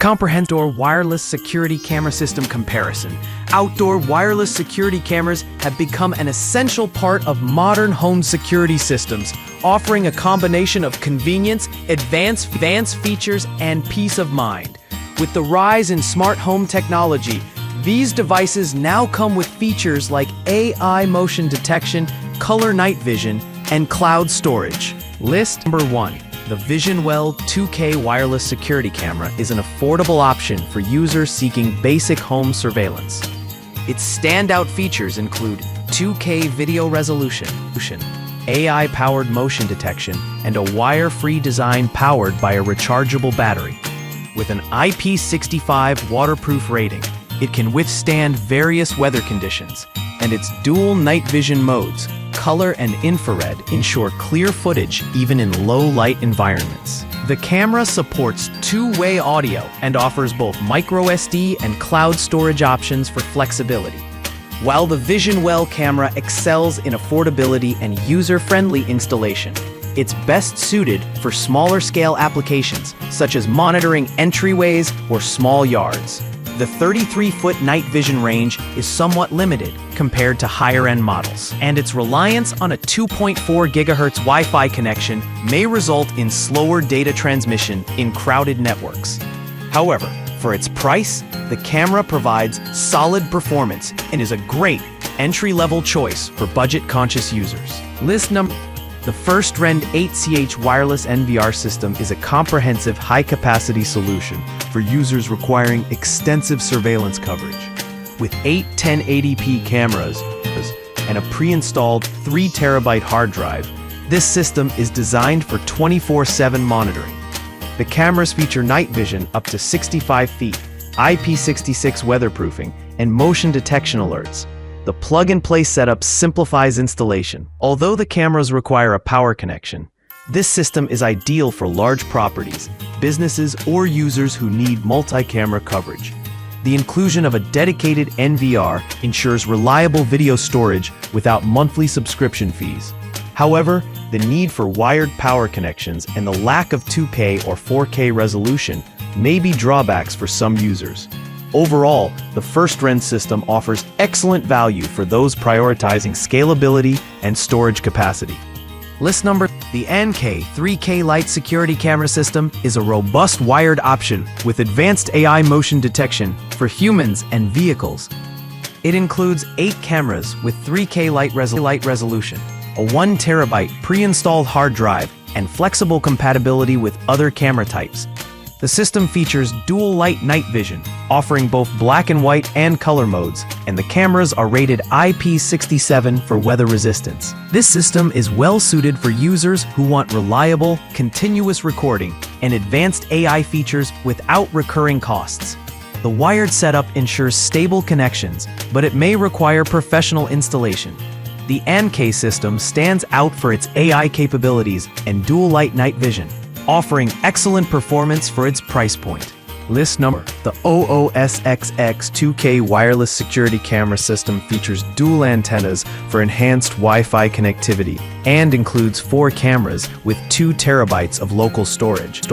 Comprehensive wireless security camera system comparison. Outdoor wireless security cameras have become an essential part of modern home security systems, offering a combination of convenience, advanced features, and peace of mind. With the rise in smart home technology, these devices now come with features like AI motion detection, color night vision, and cloud storage. List number 1. The VisionWell 2K wireless security camera is an affordable option for users seeking basic home surveillance. Its standout features include 2K video resolution, AI-powered motion detection, and a wire-free design powered by a rechargeable battery. With an IP65 waterproof rating, it can withstand various weather conditions, and its dual night vision modes, color and infrared, ensure clear footage even in low-light environments. The camera supports two-way audio and offers both microSD and cloud storage options for flexibility. While the VisionWell camera excels in affordability and user-friendly installation, it's best suited for smaller-scale applications, such as monitoring entryways or small yards. The 33-foot night vision range is somewhat limited compared to higher-end models, and its reliance on a 2.4 GHz Wi-Fi connection may result in slower data transmission in crowded networks. However, for its price, the camera provides solid performance and is a great entry-level choice for budget-conscious users. List number. The first Rend 8CH wireless NVR system is a comprehensive high-capacity solution for users requiring extensive surveillance coverage. With 8 1080p cameras and a pre-installed 3 TB hard drive, this system is designed for 24/7 monitoring. The cameras feature night vision up to 65 feet, IP66 weatherproofing, and motion detection alerts. The plug-and-play setup simplifies installation. Although the cameras require a power connection, this system is ideal for large properties, businesses, or users who need multi-camera coverage. The inclusion of a dedicated NVR ensures reliable video storage without monthly subscription fees. However, the need for wired power connections and the lack of 2K or 4K resolution may be drawbacks for some users. Overall, the first Rend system offers excellent value for those prioritizing scalability and storage capacity. List number. The NK 3K Lite security camera system is a robust wired option with advanced AI motion detection for humans and vehicles. It includes 8 cameras with 3K Lite resolution, a 1 TB pre-installed hard drive, and flexible compatibility with other camera types. The system features dual light night vision, offering both black and white and color modes, and the cameras are rated IP67 for weather resistance. This system is well suited for users who want reliable, continuous recording and advanced AI features without recurring costs. The wired setup ensures stable connections, but it may require professional installation. The NK system stands out for its AI capabilities and dual light night vision, offering excellent performance for its price point. List number. The OOSXX 2K wireless security camera system features dual antennas for enhanced Wi-Fi connectivity and includes 4 cameras with 2 TB of local storage.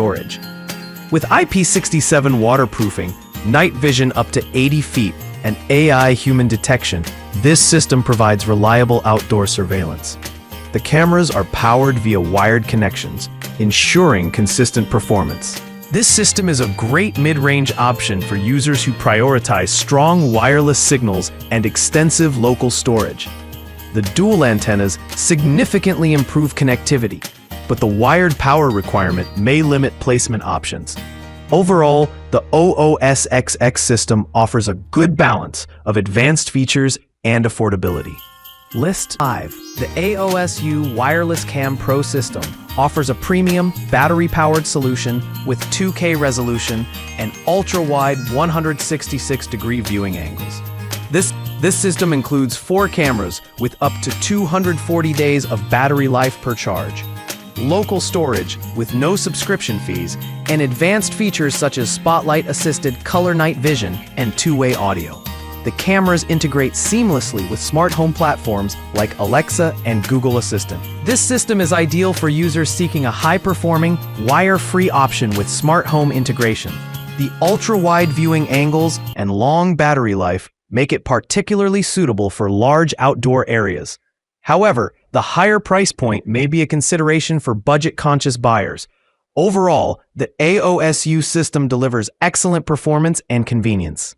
With IP67 waterproofing, night vision up to 80 feet, and AI human detection, this system provides reliable outdoor surveillance. The cameras are powered via wired connections, ensuring consistent performance. This system is a great mid-range option for users who prioritize strong wireless signals and extensive local storage. The dual antennas significantly improve connectivity, but the wired power requirement may limit placement options. Overall, the OOSXX system offers a good balance of advanced features and affordability. List 5. The AOSU Wireless Cam Pro system offers a premium, battery-powered solution with 2K resolution and ultra-wide 166-degree viewing angles. This system includes 4 cameras with up to 240 days of battery life per charge, local storage with no subscription fees, and advanced features such as spotlight-assisted color night vision and two-way audio. The cameras integrate seamlessly with smart home platforms like Alexa and Google Assistant. This system is ideal for users seeking a high-performing, wire-free option with smart home integration. The ultra-wide viewing angles and long battery life make it particularly suitable for large outdoor areas. However, the higher price point may be a consideration for budget-conscious buyers. Overall, the AOSU system delivers excellent performance and convenience.